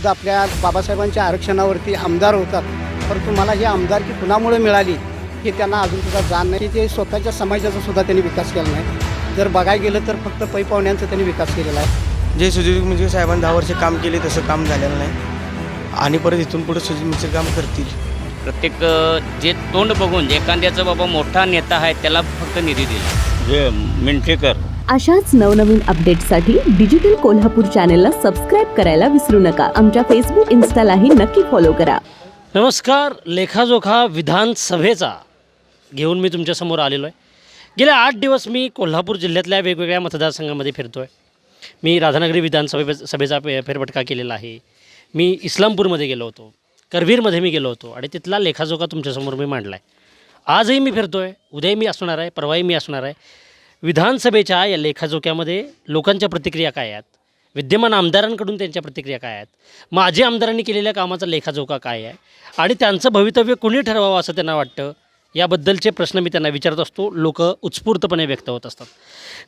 सुद्धा आपल्या बाबासाहेबांच्या आरक्षणावरती आमदार होतात, परंतु मला ही आमदारकी कुणामुळे मिळाली हे त्यांना अजून सुद्धा जाण नाही. ते स्वतःच्या समाजाचा सुद्धा त्यांनी विकास केला नाही. जर बघायला गेलं तर फक्त पै पाहुण्यांचा त्यांनी विकास केलेला आहे. जे सुजित मिंचकर साहेबांनी 10 वर्ष काम केले तसं काम झालेलं नाही आणि परत इथून पुढे सुजित मिंचकर काम करतील. प्रत्येक जे तोंड बघून एखाद्याचा बाबा मोठा नेता आहे त्याला फक्त निधी दिला. जे मिंटेकर अशाच नवनवीन अपडेट्ससाठी डिजिटल कोल्हापूर चॅनेलला सबस्क्राईब करायला विसरू नका. आमच्या फेसबुक इन्स्टालाही नक्की फॉलो करा. नमस्कार. लेखाजोखा विधानसभेचा घेऊन मी तुमच्यासमोर आलेलो आहे. गेले 8 दिवस मी कोल्हापूर जिल्ह्यातल्या वेगवेगळ्या मतदारसंघामध्ये फिरतो आहे. मी राधानगरी सभेचा फेरफटका केलेला आहे. मी इस्लामपूरमध्ये गेलो होतो, करवीरमध्ये मी गेलो होतो आणि तिथला लेखाजोखा तुमच्यासमोर मी मांडला आहे. आजही मी फिरतो आहे, उद्याही मी असणार आहे, परवाही मी असणार आहे. विधानसभेच्या या लेखाजोख्यामध्ये लोकांच्या प्रतिक्रिया काय आहेत, विद्यमान आमदारांकडून त्यांच्या प्रतिक्रिया काय आहेत, माजी आमदारांनी केलेल्या कामाचा लेखाजोखा काय आहे आणि त्यांचं भवितव्य कोणी ठरवावं असं त्यांना वाटतं, याबद्दलचे प्रश्न मी त्यांना विचारत असतो. लोक उत्स्फूर्तपणे व्यक्त होत असतात.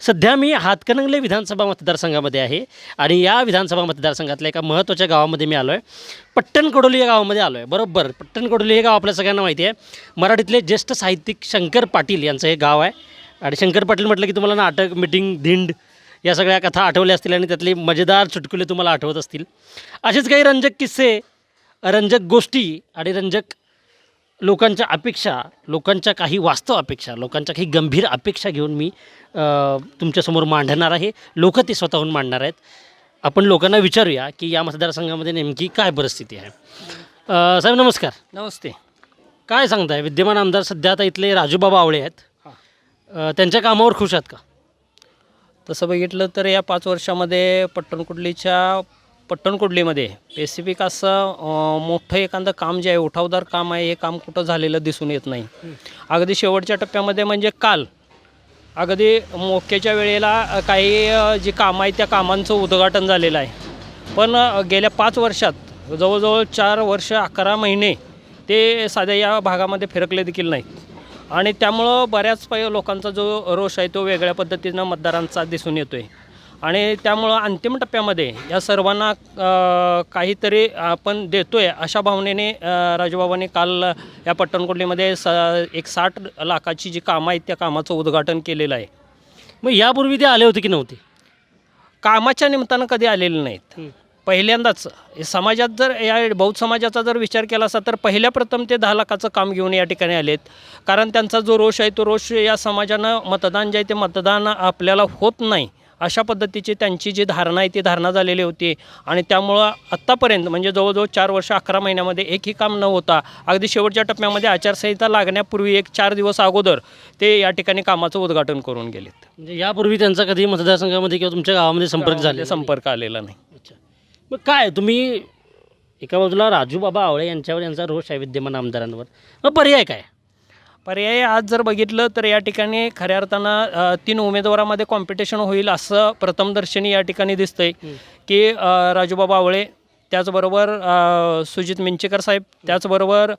सध्या मी हातकणंगले विधानसभा मतदारसंघामध्ये आहे आणि या विधानसभा मतदारसंघातल्या एका महत्त्वाच्या गावामध्ये मी आलो आहे. पट्टणकडोली या गावामध्ये आलो आहे. बरोबर, पट्टणकडोली हे गाव आपल्या सगळ्यांना माहिती आहे. मराठीतले ज्येष्ठ साहित्यिक शंकर पाटील यांचं हे गाव आहे. आणि शंकर पाटील म्हटलं की तुम्हाला नाटक, मिटिंग, धिंड या सगळ्या कथा आठवल्या असतील आणि त्यातली मजेदार चुटकुले तुम्हाला आठवत असतील. असेच काही रंजक किस्से, रंजक गोष्टी आणि रंजक लोकांच्या अपेक्षा, लोकांच्या काही वास्तव अपेक्षा, लोकांच्या काही गंभीर अपेक्षा घेऊन मी तुमच्यासमोर मांडणार आहे. लोक ते स्वतःहून मांडणार आहेत. आपण लोकांना विचारूया की या मतदारसंघामध्ये नेमकी काय परिस्थिती आहे. साहेब नमस्कार. नमस्ते. काय सांगताय, विद्यमान आमदार सध्या आता इथले राजूबाबा आवळे आहेत, त्यांच्या कामावर खुश आहात का? तसं बघितलं तर या 5 वर्षामध्ये पट्टणकुडलीमध्ये स्पेसिफिक असं मोठं एखादं काम जे आहे, उठावदार काम आहे, हे काम कुठं झालेलं दिसून येत नाही. अगदी शेवटच्या टप्प्यामध्ये म्हणजे काल अगदी मोक्याच्या वेळेला काही जी कामं आहेत त्या कामांचं उद्घाटन झालेलं आहे. पण गेल्या 5 वर्षात जवळजवळ 4 वर्ष 11 महिने ते साध्या या भागामध्ये फिरकले देखील नाहीत आणि त्यामुळं बऱ्याच लोकांचा जो रोष आहे तो वेगळ्या पद्धतीनं मतदारांचा दिसून येतो आहे. आणि त्यामुळं अंतिम टप्प्यामध्ये या सर्वांना काहीतरी आपण देतो आहे अशा भावनेने राजूबाबांनी काल या पट्टणकुडलीमध्ये एक 60 लाखाची जी कामं आहेत त्या कामाचं उद्घाटन केलेलं आहे. मग यापूर्वी ते आले होते की नव्हते? कामाच्या निमित्तानं कधी आलेले नाहीत. पहिल्यांदाच समाजात जर या बौद्ध समाजाचा जर विचार केला असता तर पहिल्या प्रथम ते 10 लाखाचं काम घेऊन या ठिकाणी आलेत. कारण त्यांचा जो रोष आहे तो रोष या समाजानं मतदान जे आहे ते मतदान आपल्याला होत नाही अशा पद्धतीची त्यांची जी धारणा आहे ती धारणा झालेली होती. आणि त्यामुळं आत्तापर्यंत म्हणजे जवळजवळ 4 वर्ष 11 महिन्यामध्ये एकही काम न होता अगदी शेवटच्या टप्प्यामध्ये आचारसंहिता लागण्यापूर्वी एक 4 दिवस अगोदर ते या ठिकाणी कामाचं उद्घाटन करून गेलेत. म्हणजे यापूर्वी त्यांचा कधी मतदारसंघामध्ये किंवा तुमच्या गावामध्ये संपर्क आलेला नाही. अच्छा. मग काय तुम्ही एका बाजूला राजूबाबा आवळे यांच्यावर यांचा रोष आहे विद्यमान आमदारांवर, मग पर्याय काय? पर्याय आज जर बघितलं तर या ठिकाणी खऱ्या अर्थानं 3 उमेदवारामध्ये कॉम्पिटिशन होईल असं प्रथमदर्शनी या ठिकाणी दिसतंय की राजूबाबा आवळे, त्याचबरोबर सुजित मिंचकर साहेब, त्याचबरोबर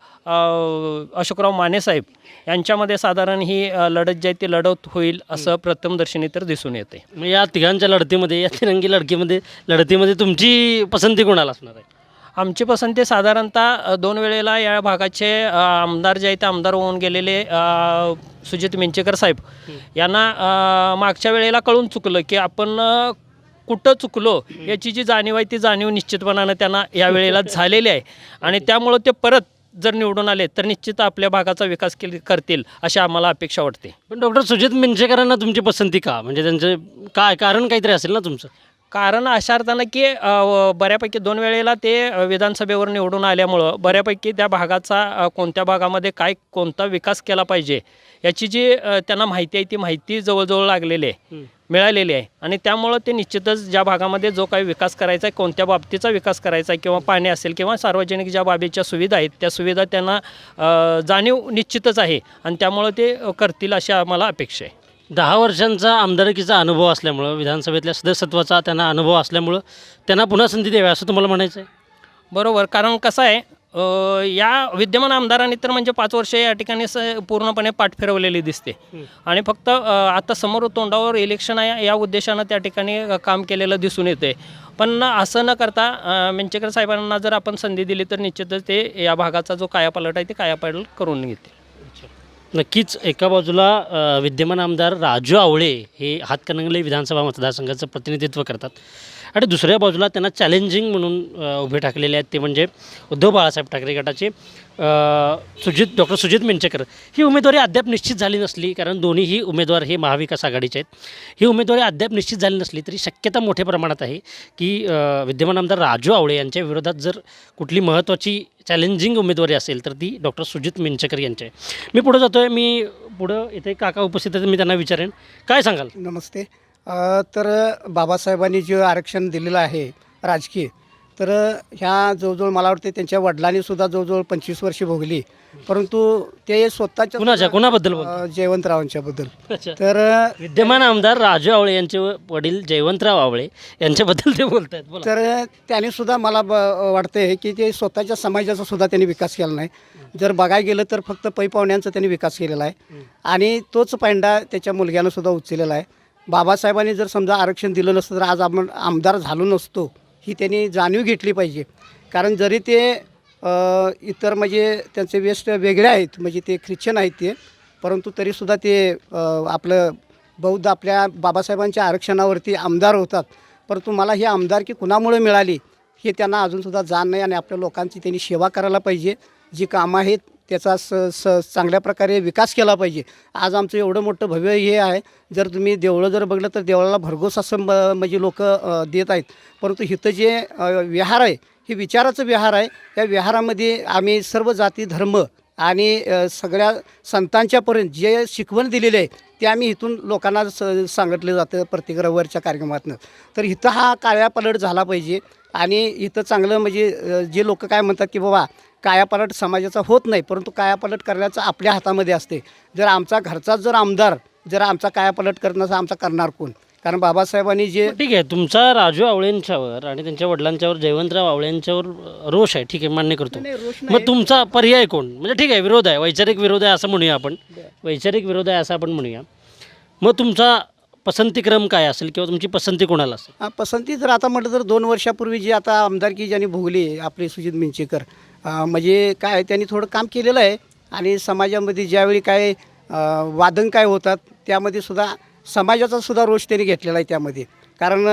अशोकराव माने साहेब यांच्यामध्ये साधारण ही लढत जी आहे ती लढत होईल असं प्रथमदर्शनी तर दिसून येते. मग या तिघांच्या लढतीमध्ये, या तिरंगी लढतीमध्ये तुमची पसंती कोणाला असणार आहे? आमची पसंती साधारणतः 2 वेळेला या भागाचे आमदार जे आहेत ते आमदार होऊन गेलेले सुजित मिंचकर साहेब यांना मागच्या वेळेला कळून चुकलं की आपण कुठं चुकलो याची जी जाणीव आहे ती जाणीव निश्चितपणानं त्यांना यावेळेला झालेली आहे. आणि त्यामुळं ते परत जर निवडून आले तर निश्चित आपल्या भागाचा विकास करतील अशी आम्हाला अपेक्षा वाटते. पण डॉक्टर सुजित मिंचकरांना तुमची पसंती का? म्हणजे त्यांचं काय कारण काहीतरी असेल ना तुमचं? कारण अशा अर्थानं की बऱ्यापैकी 2 वेळेला ते विधानसभेवर निवडून आल्यामुळं बऱ्यापैकी त्या भागाचा कोणत्या भागामध्ये कोणता विकास केला पाहिजे याची जी त्यांना माहिती आहे ती माहिती जवळजवळ मिळालेली आहे. आणि त्यामुळं ते निश्चितच ज्या भागामध्ये जो काही विकास करायचा आहे, कोणत्या बाबतीचा विकास करायचा आहे, किंवा पाणी असेल किंवा सार्वजनिक ज्या बाबीच्या सुविधा आहेत त्या सुविधा त्यांना जाणीव निश्चितच आहे आणि त्यामुळं ते करतील अशी आम्हाला अपेक्षा आहे. 10 वर्षांचा आमदारकीचा अनुभव असल्यामुळं, विधानसभेतल्या सदस्यत्वाचा त्यांना अनुभव असल्यामुळं त्यांना पुन्हा संधी द्यावी असं तुम्हाला म्हणायचं आहे? बरोबर. कारण कसं आहे, या विद्यमान आमदारांनी तर म्हणजे 5 वर्ष या ठिकाणी पूर्णपणे पाठ फिरवलेली दिसते आणि फक्त आता समोर तोंडावर इलेक्शन आहे या उद्देशानं त्या ठिकाणी काम केलेलं दिसून येते. पण असं न करता मिंचेकर साहेबांना जर आपण संधी दिली तर निश्चितच ते या भागाचा जो कायापालट आहे ते कायापालट करून घेतील. नक्कीच एका बाजूला विद्यमान आमदार राजू आवळे हे हातकणंगले विधानसभा मतदारसंघाचं प्रतिनिधित्व करतात आणि दुसऱ्या बाजूला त्यांना चॅलेंजिंग म्हणून उभे ठाकलेले आहेत ते म्हणजे उद्धव बाळासाहेब ठाकरे गटाचे डॉक्टर सुजित मिंचेकर. ही उमेदवारी अद्याप निश्चित झाली नसली, कारण दोन्हीही उमेदवार हे महाविकास आघाडीचे आहेत. ही उमेदवारी अद्याप निश्चित झाली नसली तरी शक्यता मोठ्या प्रमाणात आहे की विद्यमान आमदार राजू आवळे यांच्या विरोधात जर कुठली महत्त्वाची चॅलेंजिंग उमेदवारी असेल तर ती डॉक्टर सुजित मिंचेकर यांची आहे. मी पुढं जातो आहे. मी पुढं इथे काका उपस्थित आहेत, मी त्यांना विचारेन काय सांगाल. नमस्ते. तर बाबासाहेबांनी जे आरक्षण दिलेलं आहे राजकीय, तर ह्या जवळजवळ मला वाटते त्यांच्या वडिलांनी सुद्धा जवळजवळ 25 वर्षे भोगली, परंतु ते स्वतःच्या कोणाबद्दल बोलतो? जयवंतरावांच्याबद्दल. अच्छा. तर विद्यमान आमदार राजू आवळे यांचे वडील जयवंतराव आवळे यांच्याबद्दल ते बोलत आहेत. बोला. तर त्यांनी सुद्धा मला वाटते की ते स्वतःच्या समाजाचा सुद्धा त्यांनी विकास केला नाही. जर बघायला गेलं तर फक्त पै पाहुण्यांचा त्यांनी विकास केलेला आहे आणि तोच पैंडा त्याच्या मुलग्यानं सुद्धा उचललेला आहे. बाबासाहेबांनी जर समजा आरक्षण दिलं नसतं तर आज आपण आमदार झालो नसतो, ही त्यांनी जाणीव घेतली पाहिजे. कारण जरी ते इतर म्हणजे त्यांचे वेस्ट वेगळे आहेत, म्हणजे ते ख्रिश्चन आहेत ते, परंतु तरीसुद्धा ते आपलं बौद्ध आपल्या बाबासाहेबांच्या आरक्षणावरती आमदार होतात. परंतु मला ही आमदारकी कुणामुळे मिळाली हे त्यांना अजूनसुद्धा जाण नाही आणि आपल्या लोकांची त्यांनी सेवा करायला पाहिजे. जी कामं आहेत त्याचा चांगल्या प्रकारे विकास केला पाहिजे. आज आमचं एवढं मोठं भव्य हे आहे, जर तुम्ही देवळं जर बघलं तर देवळाला भरघोस असं म्हणजे लोक देत आहेत, परंतु इथं जे विहार आहे हे विचाराचं विहार आहे. या विहारामध्ये आम्ही सर्व जाती धर्म आणि सगळ्या संतांच्यापर्यंत जे शिकवण दिलेले आहे ते आम्ही इथून लोकांना सांगितलं जातं प्रत्येक रविवारच्या कार्यक्रमातून. तर इथं हा कायापालट झाला पाहिजे आणि इथं चांगलं म्हणजे जे लोक काय म्हणतात की बाबा कायापालट समाजाचा होत नाही, परंतु कायापालट करण्याचं आपल्या हातामध्ये असते. जर आमचा घरचाच जर आमदार जर आमचा कायापालट करण्याचा आमचा करणार कोण? कारण बाबासाहेबांनी जे ठीक आहे, तुमचा राजू आवळेंच्यावर आणि त्यांच्या वडिलांच्यावर जयवंतराव आवळेंच्यावर रोष आहे, ठीक आहे, मान्य करतो. मग तुमचा पर्याय कोण? म्हणजे ठीक आहे, विरोध आहे, वैचारिक विरोध आहे असं म्हणूया आपण, वैचारिक विरोध आहे असं आपण म्हणूया. मग तुमचा पसंतीक्रम काय असेल किंवा तुमची पसंती कोणाला असेल? पसंती जर आता म्हटलं तर 2 वर्षापूर्वी जी आता आमदारकी ज्यांनी भोगली आपले सुजित मिंचेकर, म्हणजे काय त्यांनी थोडं काम केलेलं आहे आणि समाजामध्ये ज्यावेळी काय वादन काय होतात त्यामध्ये सुद्धा समाजाचा सुद्धा रोष त्यांनी घेतलेला आहे त्यामध्ये. कारण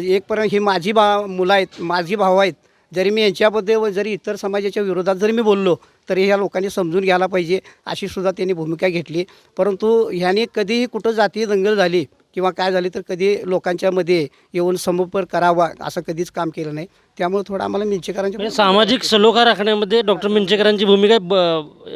एकपर्यंत ही माझी मुलं आहेत, माझी भाऊ आहेत, जरी मी यांच्याबद्दल व जरी इतर समाजाच्या विरोधात जरी मी बोललो तरी ह्या लोकांनी समजून घ्यायला पाहिजे अशी सुद्धा त्यांनी भूमिका घेतली. परंतु ह्याने कधीही कुठं जातीय दंगल झाली किंवा काय झाली तर कधी लोकांच्यामध्ये येऊन समोपर करावा असं कधीच काम केलं नाही. त्यामुळे थोडं आम्हाला मिंचेकरांच्या सामाजिक सलोखा राखण्यामध्ये डॉक्टर मिंचेकरांची भूमिका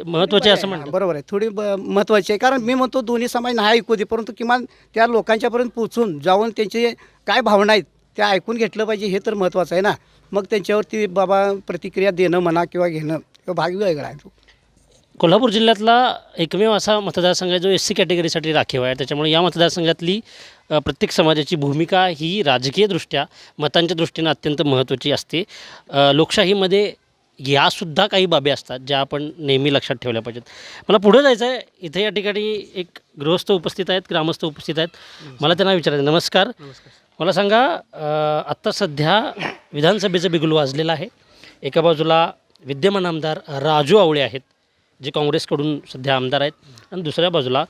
महत्त्वाची आहे असं म्हणतात. बरोबर आहे, थोडी महत्त्वाची आहे. कारण मी म्हणतो दोन्ही समाज नाही ऐकू दे, परंतु किमान त्या लोकांच्यापर्यंत पोचून जाऊन त्यांचे काय भावना आहेत त्या ऐकून घेतलं पाहिजे, हे तर महत्त्वाचं आहे ना. मग त्यांच्यावरती बाबा प्रतिक्रिया देणं म्हणा किंवा घेणं किंवा भाग वेगळा आहे. कोल्हापूर जिल्ह्यातला एकमेव असा मतदारसंघ आहे जो SC कॅटेगरीसाठी राखीव आहे. त्याच्यामुळे या मतदारसंघातली प्रत्येक समाजाची भूमिका ही राजकीयदृष्ट्या मतांच्या दृष्टीनं अत्यंत महत्त्वाची असते. लोकशाहीमध्ये यासुद्धा काही बाबी असतात ज्या आपण नेहमी लक्षात ठेवल्या पाहिजेत. मला पुढं जायचं आहे. इथे या ठिकाणी एक गृहस्थ उपस्थित आहेत, ग्रामस्थ उपस्थित आहेत. मला त्यांना विचारायचं, नमस्कार. मला सांगा, आत्ता सध्या विधानसभेचं बिगुल वाजलेलं आहे. एका बाजूला विद्यमान आमदार राजू आवळे आहेत जे काँग्रेसकडून सध्या आमदार आहेत, आणि दुसऱ्या बाजूला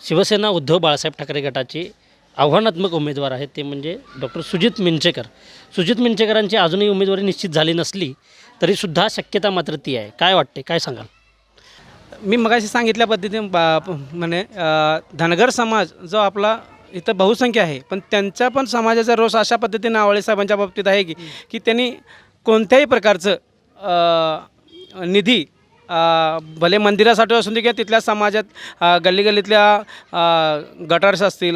शिवसेना उद्धव बाळासाहेब ठाकरे गटाचे आव्हानात्मक उमेदवार आहेत ते म्हणजे डॉक्टर सुजित मिंचेकर. सुजित मिंचेकरांची अजूनही उमेदवारी निश्चित झाली नसली तरीसुद्धा शक्यता मात्र ती आहे. काय वाटते, काय सांगाल? मी मगाशी सांगितल्या पद्धतीने धनगर समाज जो आपला इथं बहुसंख्य आहे, पण त्यांच्या पण समाजाचा रोष अशा पद्धतीने आवळे साहेबांच्या बाबतीत आहे की त्यांनी कोणत्याही प्रकारचं निधी भले मंदिरासाठी असून दे किंवा तिथल्या समाजात गल्लीगल्लीतल्या गटार्स असतील,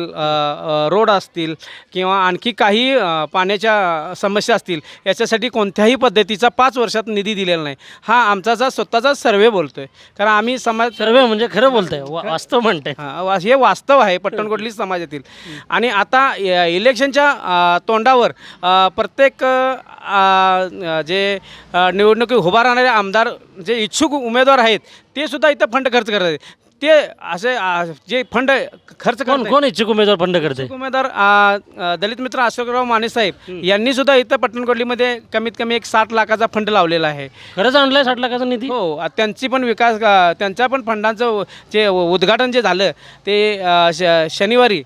रोड असतील किंवा आणखी काही पाण्याच्या समस्या असतील, याच्यासाठी कोणत्याही पद्धतीचा 5 वर्षात निधी दिलेला नाही. हा आमचा स्वतःचा सर्वे बोलतो आहे. कारण आम्ही समाज सर्वे म्हणजे खरं बोलत आहे, वास्तव म्हणत आहे, हे वास्तव आहे पट्टणकोटली समाजातील. आणि आता इलेक्शनच्या तोंडावर प्रत्येक जे निवडणुकी उभा राहणारे आमदार जे इच्छुक उमेदवार आहेत ते सुद्धा इथं फंड खर्च करत आहेत. ते असे जे फंड खर्च कोण करतात, कोण इच्छुक उमेदवार फंड करते? उमेदवार दलित मित्र अशोकराव माने साहेब यांनी सुद्धा इथं पट्टणकोडलीमध्ये कमीत कमी एक 60 लाखाचा फंड लावलेला आहे. खरंच आणलाय 60 लाखाचा निधी? हो, त्यांची पण विकास त्यांच्या पण फंडांचं जे उद्घाटन जे झालं ते शनिवारी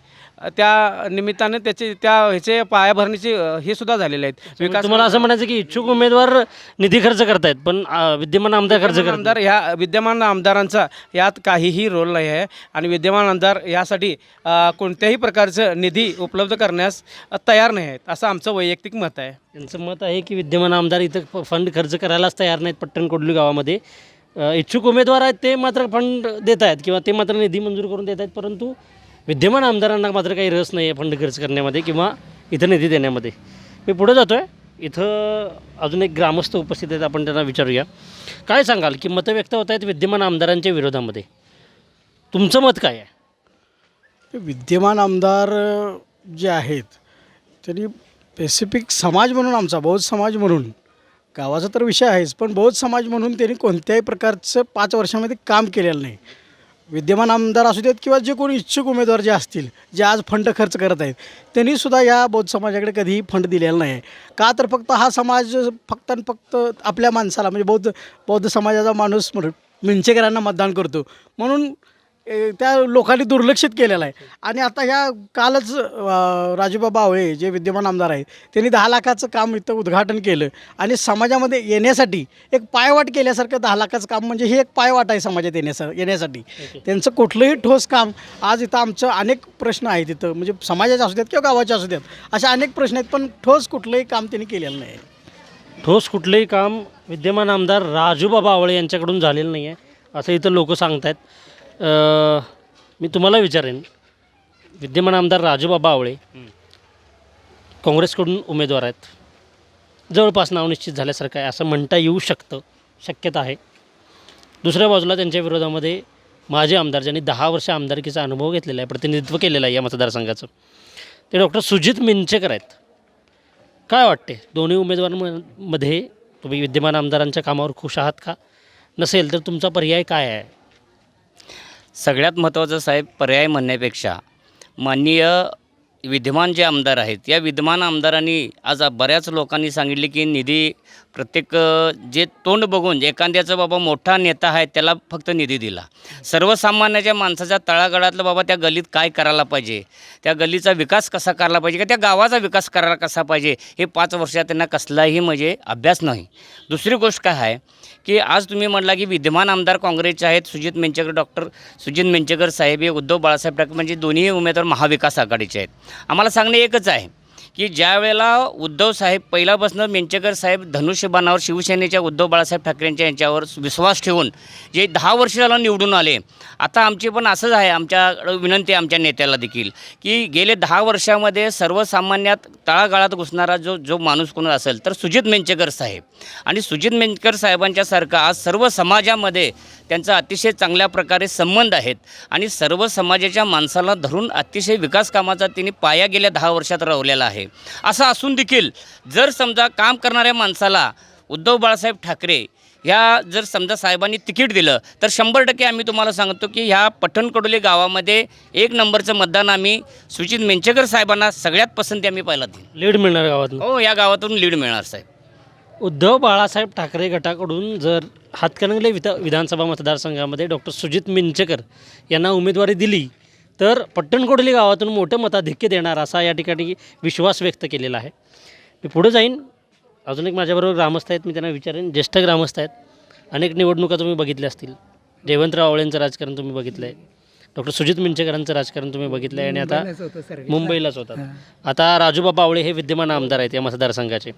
त्या निमित्तानं ह्याचे पायाभरणीचे हे सुद्धा झालेले आहेत. विकास तुम्हाला असं म्हणायचं की इच्छुक उमेदवार निधी खर्च करतायत पण विद्यमान आमदार खर्च करतात? आमदार ह्या विद्यमान आमदारांचा यात काहीही रोल नाही आहे आणि विद्यमान आमदार यासाठी कोणत्याही प्रकारचं निधी उपलब्ध करण्यास तयार नाही आहेत असं आमचं वैयक्तिक मत आहे. त्यांचं मत आहे की विद्यमान आमदार इथं फंड खर्च करायलाच तयार नाहीत. पट्टणकोडली गावामध्ये इच्छुक उमेदवार आहेत ते मात्र फंड देत आहेत किंवा ते मात्र निधी मंजूर करून देत आहेत, परंतु विद्यमान आमदारांना मात्र काही रस नाही आहे फंड खर्च करण्यामध्ये किंवा इथं निधी देण्यामध्ये. मी पुढे जातो आहे, इथं अजून एक ग्रामस्थ उपस्थित आहेत, आपण त्यांना विचारूया. काय सांगाल की मतं व्यक्त होत आहेत विद्यमान आमदारांच्या विरोधामध्ये, तुमचं मत काय आहे? विद्यमान आमदार जे आहेत त्यांनी स्पेसिफिक समाज म्हणून, आमचा बौद्ध समाज म्हणून, गावाचा तर विषय आहेच पण बौद्ध समाज म्हणून त्यांनी कोणत्याही प्रकारचं 5 वर्षामध्ये काम केलेलं नाही. विद्यमान आमदार असू देत किंवा जे कोणी इच्छुक उमेदवार जे असतील जे आज फंड खर्च करत आहेत त्यांनीसुद्धा या बौद्ध समाजाकडे कधीही फंड दिलेला नाही आहे. का तर फक्त हा समाज फक्त आणि फक्त आपल्या माणसाला म्हणजे बौद्ध समाजाचा माणूस म्हणून मिंचेकरांना मतदान करतो म्हणून त्या लोकांनी दुर्लक्षित केलेलं आहे. आणि आता ह्या कालच राजूबाबा आवळे जे विद्यमान आमदार आहेत त्यांनी 10 लाखाचं काम इथं उद्घाटन केलं आणि समाजामध्ये येण्यासाठी एक पायवाट केल्यासारखं 10 लाखाचं काम म्हणजे हे एक पायवाट आहे समाजात येण्यासाठी. त्यांचं कुठलंही ठोस काम आज इथं आमचं अनेक प्रश्न आहेत इथं म्हणजे समाजाचे असू द्यात किंवा गावाचे असू द्यात अशा अनेक प्रश्न आहेत पण ठोस कुठलंही काम त्यांनी केलेलं नाही. ठोस कुठलंही काम विद्यमान आमदार राजूबाबा आवळे यांच्याकडून झालेलं नाही आहे असं इथं लोक सांगत आहेत. मी तुम्हाला विचारेन, विद्यमान आमदार राजूबाबा आवळे काँग्रेसकडून उमेदवार आहेत, जवळपास नाव निश्चित झाल्यासारखं आहे असं म्हणता येऊ शकतं, शक्यता आहे. दुसऱ्या बाजूला त्यांच्या विरोधामध्ये माजी आमदार ज्यांनी 10 वर्ष आमदारकीचा अनुभव घेतलेला आहे, प्रतिनिधित्व केलेलं आहे या मतदारसंघाचं, ते डॉक्टर सुजित मिंचेकर आहेत. काय वाटते दोन्ही उमेदवारांमध्ये तुम्ही विद्यमान आमदारांच्या कामावर खुश आहात का? नसेल तर तुमचा पर्याय काय आहे? सगळ्यात महत्त्वाचं साहेब पर्याय म्हणण्यापेक्षा माननीय विद्यमान जे आमदार आहेत या विद्यमान आमदारांनी आज बऱ्याच लोकांनी सांगितले की निधी प्रत्येक जे तोंड बघून एखाद्याचं बाबा मोठा नेता आहे त्याला फक्त निधी दिला. सर्वसामान्याच्या माणसाच्या तळागाळातलं बाबा त्या गल्लीत काय करायला पाहिजे, त्या गल्लीचा विकास कसा करायला पाहिजे, का त्या गावाचा विकास करायला कसा पाहिजे हे 5 वर्षात त्यांना कसलाही म्हणजे अभ्यास नाही. दुसरी गोष्ट काय आहे की आज तुम्ही म्हटला की विद्यमान आमदार काँग्रेसचे आहेत सुजित मिंचेकर, डॉक्टर सुजित मिंचेकर साहेब हे उद्धव बाळासाहेब ठाकरे म्हणजे दोन्ही उमेदवार महाविकास आघाडीचे आहेत. आम्हाला सांगणे एकच आहे की ज्या वेळेला उद्धव साहेब पहिल्यापासून मिंचेकर साहेब धनुष्यबाणावर शिवसेनेच्या उद्धव बाळासाहेब ठाकरेंच्या यांच्यावर विश्वास ठेवून जे 10 वर्ष झालं निवडून आले, आता आमची पण असंच आहे, आमच्या विनंती आहे आमच्या नेत्याला देखील की गेले 10 वर्षामध्ये सर्वसामान्यात तळागाळात घुसणारा जो माणूस कोण असेल तर सुजित मिंचेकर साहेब. आणि सुजित मिंचेकर साहेबांच्यासारखा आज सर्व समाजामध्ये त्यांचा अतिशय चांगल्या प्रकारे संबंध आहेत आणि सर्व समाजाच्या माणसाला धरून अतिशय विकास कामाचा त्यांनी पाया गेल्या 10 वर्षात रोवलेला आहे. असं असून देखील जर समजा काम करणाऱ्या माणसाला उद्धव बाळासाहेब ठाकरे ह्या जर समजा साहेबांनी तिकीट दिलं तर 100% आम्ही तुम्हाला सांगतो की ह्या पट्टणकोडोली गावामध्ये 1 नंबरचं मतदान आम्ही सुजित मिंचेकर साहेबांना सगळ्यात पसंती आम्ही पहिला देऊ. लीड मिळणार गावातून? हो, या गावातून लीड मिळणार साहेब. उद्धव बाळासाहेब ठाकरे गटाकडून जर हातकणंगले विधानसभा मतदारसंघामध्ये डॉक्टर सुजित मिंचेकर यांना उमेदवारी दिली तर पट्टणकोडली गावातून मोठं मताधिक्य देणार असा या ठिकाणी विश्वास व्यक्त केलेला आहे. मी पुढे जाईन, अजून एक माझ्याबरोबर ग्रामस्थ आहेत, मी त्यांना विचारेन. ज्येष्ठ ग्रामस्थ आहेत, अनेक निवडणुका तुम्ही बघितल्या असतील, जयवंतराव आवळेंचं राजकारण तुम्ही बघितलं आहे, डॉक्टर सुजित मिंचेकरांचं राजकारण तुम्ही बघितलं आहे आणि आता मुंबईलाच होतात. आता राजूबाबा आवळे हे विद्यमान आमदार आहेत या मतदारसंघाचे.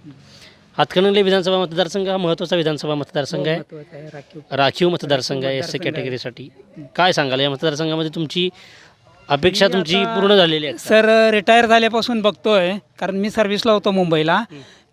हातकणंगले विधानसभा मतदारसंघ हा महत्त्वाचा विधानसभा मतदारसंघ आहे, राखीव मतदारसंघ आहे SC कॅटेगरीसाठी. काय सांगाल या मतदारसंघामध्ये तुमची अपेक्षा तुमची पूर्ण झालेली आहे? सर, रिटायर झाल्यापासून बघतोय, कारण मी सर्व्हिसला होतो मुंबईला,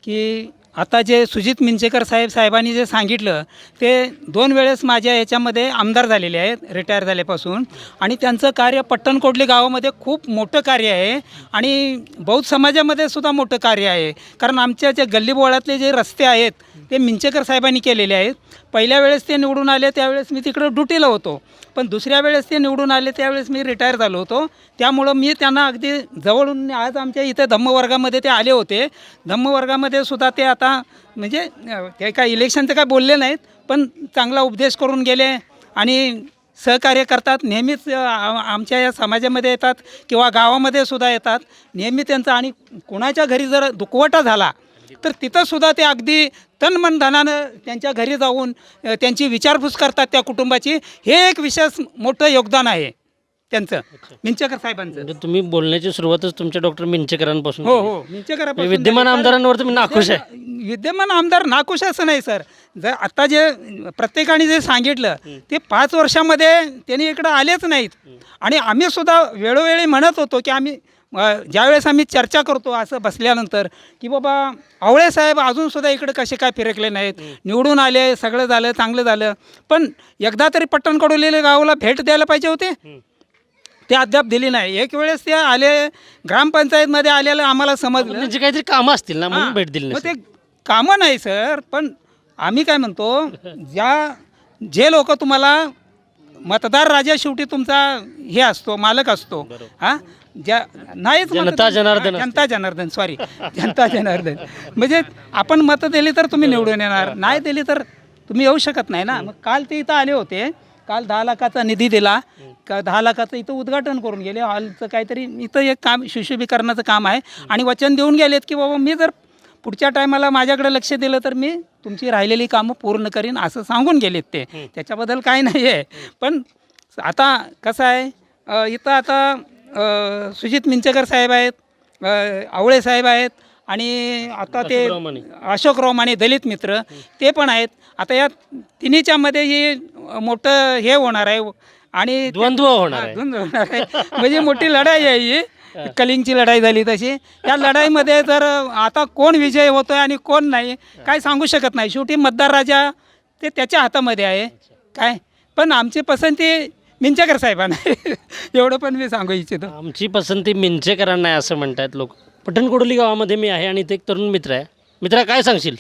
की आता जे सुजित मिंचेकर साहेबांनी जे सांगितलं ते 2 वेळेस माझ्या याच्यामध्ये आमदार झालेले आहेत रिटायर झाल्यापासून, आणि त्यांचं कार्य पट्टणकोडली गावामध्ये खूप मोठं कार्य आहे आणि बौद्ध समाजामध्ये सुद्धा मोठं कार्य आहे. कारण आमच्या जे गल्लीबोळातले जे रस्ते आहेत ते मिंचेकर साहेबांनी केलेले आहेत. पहिल्या वेळेस ते निवडून आले त्यावेळेस मी तिकडं ड्युटीला होतो, पण दुसऱ्या वेळेस ते निवडून आले त्यावेळेस मी रिटायर झालो होतो. त्यामुळं मी त्यांना अगदी जवळून आज आमच्या इथे धम्मवर्गामध्ये ते आले होते. धम्मवर्गामध्ये सुद्धा ते आता म्हणजे ते काय इलेक्शनचं काय बोलले नाहीत, पण चांगला उपदेश करून गेले आणि सहकार्य करतात. नेहमीच आमच्या या समाजामध्ये येतात किंवा गावामध्ये सुद्धा येतात नेहमी त्यांचं. आणि कोणाच्या घरी जर दुखवटा झाला तर तिथंसुद्धा ते अगदी तन मन धनानं त्यांच्या घरी जाऊन त्यांची विचारपूस करतात त्या कुटुंबाची. हे एक विशेष मोठं योगदान आहे त्यांचं, मिंचेकर साहेबांचं. म्हणजे तुम्ही बोलण्याची सुरुवातच तुमच्या डॉक्टर मिंचेकरांपासून हो हो, मिंचेकरांपासून. विद्यमान आमदारांवर तुम्ही नाखुश आहे. विद्यमान आमदार नाखुश असं नाही सर. जर आता जे प्रत्येकाने जे सांगितलं ते 5 वर्षामध्ये त्यांनी इकडं आलेच नाहीत. आणि आम्ही सुद्धा वेळोवेळी म्हणत होतो की आम्ही ज्यावेळेस आम्ही चर्चा करतो असं बसल्यानंतर की बाबा आवळे साहेब अजूनसुद्धा इकडे कसे काय फिरकले नाहीत, निवडून आले, सगळं झालं, चांगलं झालं, पण एकदा तरी पट्टणकडोलीला गावाला भेट द्यायला पाहिजे होते, ते अद्याप दिली नाही. एक वेळेस ते आले ग्रामपंचायतमध्ये आलेलं आम्हाला समजलं त्यांची काहीतरी कामं असतील ना म्हणून भेट दिली मग नसेल. ते कामं नाही सर. पण आम्ही काय म्हणतो, जे लोक तुम्हाला मतदार राजा शेवटी तुमचा हे असतो, मालक असतो, हां ज्या नाहीच जनता जनार्दन जनता जनार्दन सॉरी जनता जनार्दन म्हणजे आपण मतं दिली तर तुम्ही निवडून येणार, नाही दिली तर तुम्ही येऊ शकत नाही ना. मग काल ते इथं आले होते, काल 10 लाखाचा निधी दिला, 10 लाखाचं इथं उद्घाटन करून गेले. हॉलचं काहीतरी इथं एक काम सुशोभीकरणाचं काम आहे आणि वचन देऊन गेलेत की बाबा मी जर पुढच्या टायमाला माझ्याकडे लक्ष दिलं तर मी तुमची राहिलेली कामं पूर्ण करीन असं सांगून गेलेत ते. त्याच्याबद्दल काही नाही आहे. पण आता कसं आहे, इथं आता सुजित मिंचेकर साहेब आहेत, आवळे साहेब आहेत आणि आता ते अशोकराव माने दलित मित्र ते पण आहेत. आता या तिन्हीच्यामध्ये हे मोठं हे होणार आहे आणि द्वंद्व होणार आहे. म्हणजे मोठी लढाई आहे ही. कलिंगची लढाई झाली तशी. या लढाईमध्ये जर आता कोण विजय होतो आहे आणि कोण नाही काय सांगू शकत नाही. शेवटी मतदार राजा ते त्याच्या हातामध्ये आहे काय. पण आमची पसंती मिंचेकर साहेबांना एवढं पण मी सांगू इच्छितो. आमची पसंती मिंचेकरांना आहे असं म्हणतात लोक. पट्टणकोडोली गावामध्ये मी आहे आणि इथे एक तरुण मित्र आहे. मित्रा काय सांगशील?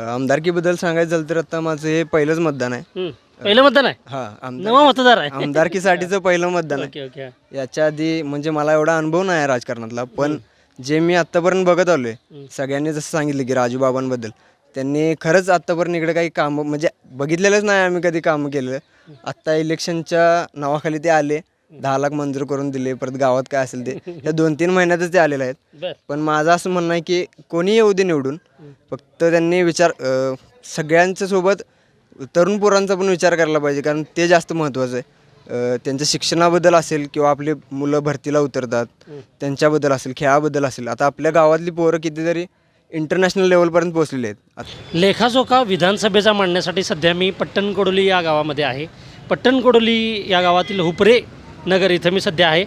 आमदारकीबद्दल सांगायचं झालं तर आता माझं हे पहिलंच मतदान आहे. पहिलं मतदान आहे? हां, नवा मतदार आहे. आमदारकीसाठीचं पहिलं मतदान ओके ओके. आहे. याच्या आधी म्हणजे मला एवढा अनुभव नाही आहे राजकारणातला, पण जे मी आत्तापर्यंत बघत आलो आहे, सगळ्यांनी जसं सांगितलं की राजूबाबांबद्दल, त्यांनी खरंच आत्तापर्यंत इकडे काही कामं म्हणजे बघितलेलंच नाही आम्ही कधी कामं केलं. आत्ता इलेक्शनच्या नावाखाली ते आले, 10 लाख मंजूर करून दिले, परत गावात काय असेल ते या 2-3 महिन्यातच ते आलेले आहेत. पण माझं असं म्हणणं आहे की कोणी येऊ दे निवडून, फक्त त्यांनी सगळ्यांच्या सोबत तरुण पोरांचा पण विचार करायला पाहिजे, कारण ते जास्त महत्त्वाचं आहे. त्यांच्या शिक्षणाबद्दल असेल किंवा आपली मुलं भरतीला उतरतात त्यांच्याबद्दल असेल, खेळाबद्दल असेल. आता आपल्या गावातली पोरं कितीतरी इंटरनॅशनल लेवलपर्यंत पोहोचलेले आहेत. लेखाजोखा विधानसभेचा मांडण्यासाठी सध्या मी पट्टणकोडोली या गावामध्ये आहे. पट्टणकोडोली या गावातील हुपरे नगर इथं मी सध्या आहे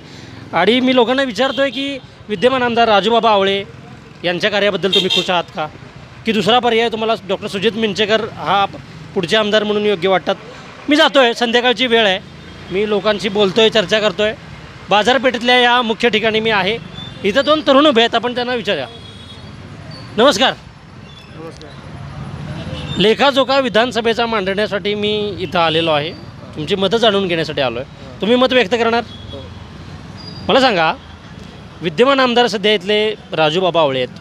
आणि मी लोकांना विचारतो आहे की विद्यमान आमदार राजूबाबा आवळे यांच्या कार्याबद्दल तुम्ही खुश आहात का, की दुसरा पर्याय तुम्हाला डॉक्टर सुजित मिंचेकर हा पुढचे आमदार म्हणून योग्य वाटतात? मी जातो आहे, संध्याकाळची वेळ आहे, मी लोकांशी बोलतो आहे, चर्चा करतो आहे. बाजारपेठेतल्या या मुख्य ठिकाणी मी आहे. इथं 2 तरुण उभे आहेत, आपण त्यांना विचारूया. नमस्कार. लेखाजोखा विधानसभेचा मांडण्यासाठी मी इथं आलेलो आहे. तुमची मतं जाणून घेण्यासाठी आलो आहे. तुम्ही मत व्यक्त करणार? मला सांगा, विद्यमान आमदार सध्या इथले राजूबाबा आवळे आहेत,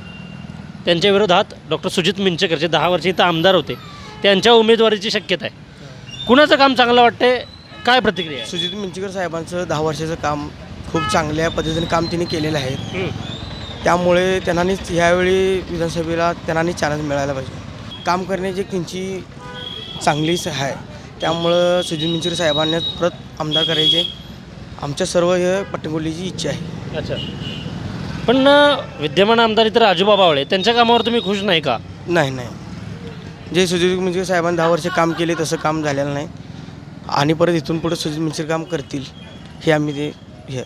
त्यांच्या विरोधात डॉक्टर सुजित मिंचेकरचे 10 वर्ष इथं आमदार होते, त्यांच्या उमेदवारीची शक्यता आहे. कुणाचं काम चांगलं वाटतंय, काय प्रतिक्रिया आहे? सुजित मिंचेकर साहेबांचं 10 वर्षाचं काम खूप चांगल्या पद्धतीने काम त्यांनी केलेलं आहे. त्यामुळे त्यांनाच ह्यावेळी विधानसभेला त्यांनाच चान्स मिळायला पाहिजे. काम करण्याची त्यांची चांगलीच आहे. त्यामुळं सुजित मिंचेकर साहेबांना परत आमदार करायचे आमच्या सर्व हे पट्टणकोडलीची इच्छा आहे. अच्छा, पण विद्यमान आमदार इथं राजूबाबा आवळे, त्यांच्या कामावर तुम्ही खुश नाही का? नाही, जे सुजित मिंचेकर साहेबांनी 10 वर्ष काम केले तसं काम झालेलं नाही आणि परत इथून पुढे सुजित मिंचेकर काम करतील हे आम्ही ते हे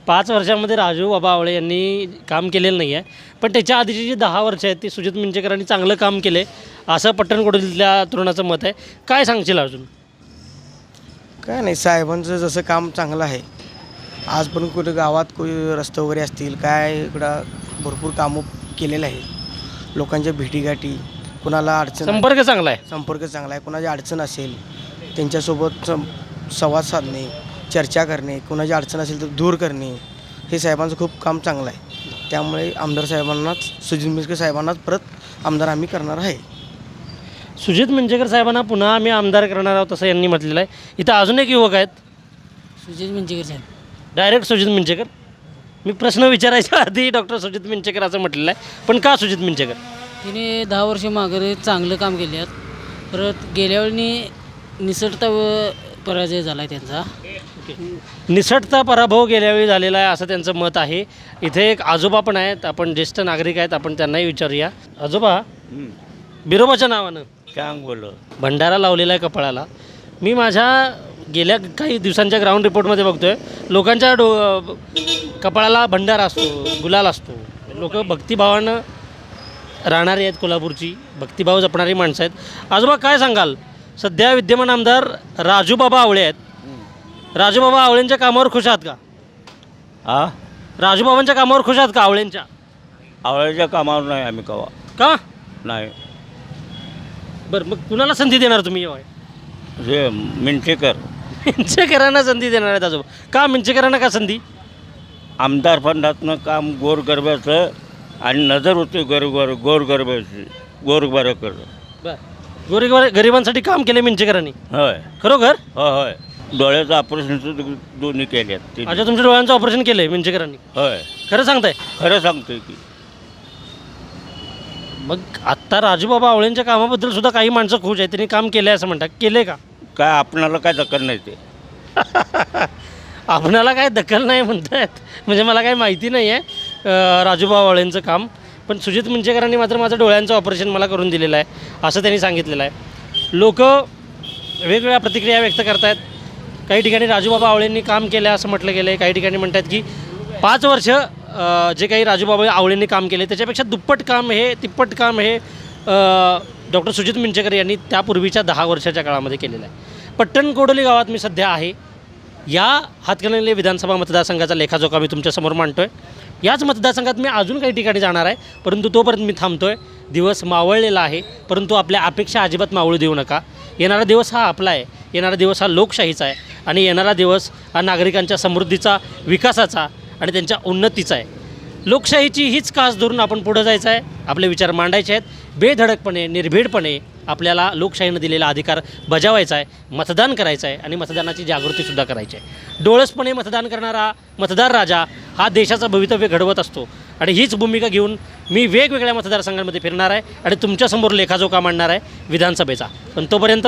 5 वर्षामध्ये राजू बाबा आवळे यांनी काम केलेलं नाही आहे, पण त्याच्या आधीची जी 10 वर्ष आहेत ती सुजित मिंचेकरांनी चांगलं काम केले असं पट्टणकोडीतल्या तरुणाचं मत आहे. काय सांगशील अजून? काय नाही, साहेबांचं जसं काम चांगलं आहे, आज पण कुठं गावात कोणी रस्ते वगैरे असतील काय इकडं भरपूर कामं केलेलं आहे. लोकांच्या भेटीगाठी, कुणाला अडचण संपर्क चांगला आहे. संपर्क चांगला आहे. कुणाची अडचण असेल त्यांच्यासोबत संवाद साधणे, चर्चा करणे, कुणाची अडचण असेल तर दूर करणे, हे साहेबांचं खूप काम चांगलं आहे. त्यामुळे आमदार साहेबांनाच, सुजित मिंचेकर साहेबांनाच परत आमदार आम्ही करणार आहे. सुजित मिंचेकर साहेबांना पुन्हा आम्ही आमदार करणार आहोत असं यांनी म्हटलेलं आहे. इथं अजून एक युवक आहेत. सुजित मिंचेकर साहेब. डायरेक्ट सुजित मिंचेकर. मी प्रश्न विचारायच्या आधी डॉक्टर सुजित मिंचेकर असं म्हटलेलं आहे, पण का सुजित मिंचेकर? तिने 10 वर्ष मागे चांगलं काम केले आहेत. परत गेल्या वेळी निसटता पराजय झाला आहे त्यांचा. निसटता पराभव गेल्यावेळी झालेला आहे असं त्यांचं मत आहे. इथे एक आजोबा पण आहेत, आपण ज्येष्ठ नागरिक आहेत, आपण त्यांनाही विचारूया. आजोबा, बिरोबाच्या नावानं सांग बोल. भंडारा लावलेला आहे कपाळाला. मी माझ्या गेल्या काही दिवसांच्या ग्राउंड रिपोर्टमध्ये बघतोय लोकांच्या कपाळाला भंडारा असतो, गुलाल असतो. लोक भक्तिभावानं राहणारी आहेत, कोल्हापूरची भक्तिभाव जपणारी माणसं आहेत. आजोबा काय सांगाल, सध्या विद्यमान आमदार राजूबाबा आवळे आहेत. राजूबाबा आवळेंच्या कामावर खुश आहात का? हा, राजूबाबांच्या कामावर खुश आहात का? आवळेंच्या आवळ्याच्या कामावर नाही आम्ही कवा का? नाही. बरं, मग कुणाला संधी देणार तुम्ही? हे मिंचेकर मिंचेकरांना संधी देणार आहेत आजोबा. का मिंचेकरांना का संधी? आमदार फंडातनं काम गोरगरब्याचं आणि नजर होते गोरगरब्याची गोरगरकर. बरं, गरिबांसाठी काम केले मिंचेकरांनी. होय खरोखर? होय होय. डोळ्याचं ऑपरेशन दोन्ही केले आहेत. अच्छा, तुमच्या डोळ्यांचं ऑपरेशन केलं मिंचेकरांनी? होय, खरं सांगताय? खरं सांगतोय की. मग आत्ता राजूबाबा आवळेंच्या कामाबद्दल सुद्धा काही माणसं खुश आहेत, त्यांनी काम केलं आहे असं म्हणतात. केले का? काय आपणाला काय दखल नाही ते. आपणाला काय दखल नाही म्हणतायत म्हणजे मला काही माहिती नाही आहे राजूबाबा आवळेंचं काम. पण सुजित मिंचेकरांनी मात्र माझं डोळ्यांचं ऑपरेशन मला करून दिलेलं आहे असं त्यांनी सांगितलेलं आहे. लोक वेगवेगळ्या प्रतिक्रिया व्यक्त करत आहेत. काही ठिकाणी राजूबाबा आवळेंनी काम केलं असं म्हटलं गेलं आहे, काही ठिकाणी म्हणतात की 5 वर्ष जे काही राजूबाबा आवळेंनी काम केले त्याच्यापेक्षा दुप्पट काम हे, तिप्पट काम हे डॉक्टर सुजित मिंचेकर यांनी त्यापूर्वीच्या 10 वर्षाच्या काळामध्ये केलेलं आहे. पट्टणकोडोली गावात मी सध्या आहे. या हातकणंगले विधानसभा मतदारसंघाचा लेखाजोखा मी तुमच्यासमोर मांडतो आहे. याच मतदारसंघात मी अजून काही ठिकाणी जाणार आहे, परंतु तोपर्यंत मी थांबतो आहे. दिवस मावळलेला आहे, परंतु आपल्या अपेक्षा अजिबात मावळू देऊ नका. येणारा दिवस हा आपला आहे, येणारा दिवस हा लोकशाहीचा आहे आणि येणारा दिवस हा नागरिकांच्या समृद्धीचा, विकासाचा आणि त्यांच्या उन्नतीचा आहे. लोकशाहीची हीच कास धरून आपण पुढं जायचं आहे, आपले विचार मांडायचे आहेत. बेधडकपणे, निर्भीडपणे आपल्याला लोकशाहीनं दिलेला अधिकार बजावायचा आहे, मतदान करायचं आहे आणि मतदानाची जागृतीसुद्धा करायची आहे. डोळसपणे मतदान करणारा मतदार राजा हा देशाचं भवितव्य घडवत असतो आणि हीच भूमिका घेऊन मी वेगवेगळ्या मतदारसंघांमध्ये फिरणार आहे आणि तुमच्यासमोर लेखाजोखा मांडणार आहे विधानसभेचा. पण तोपर्यंत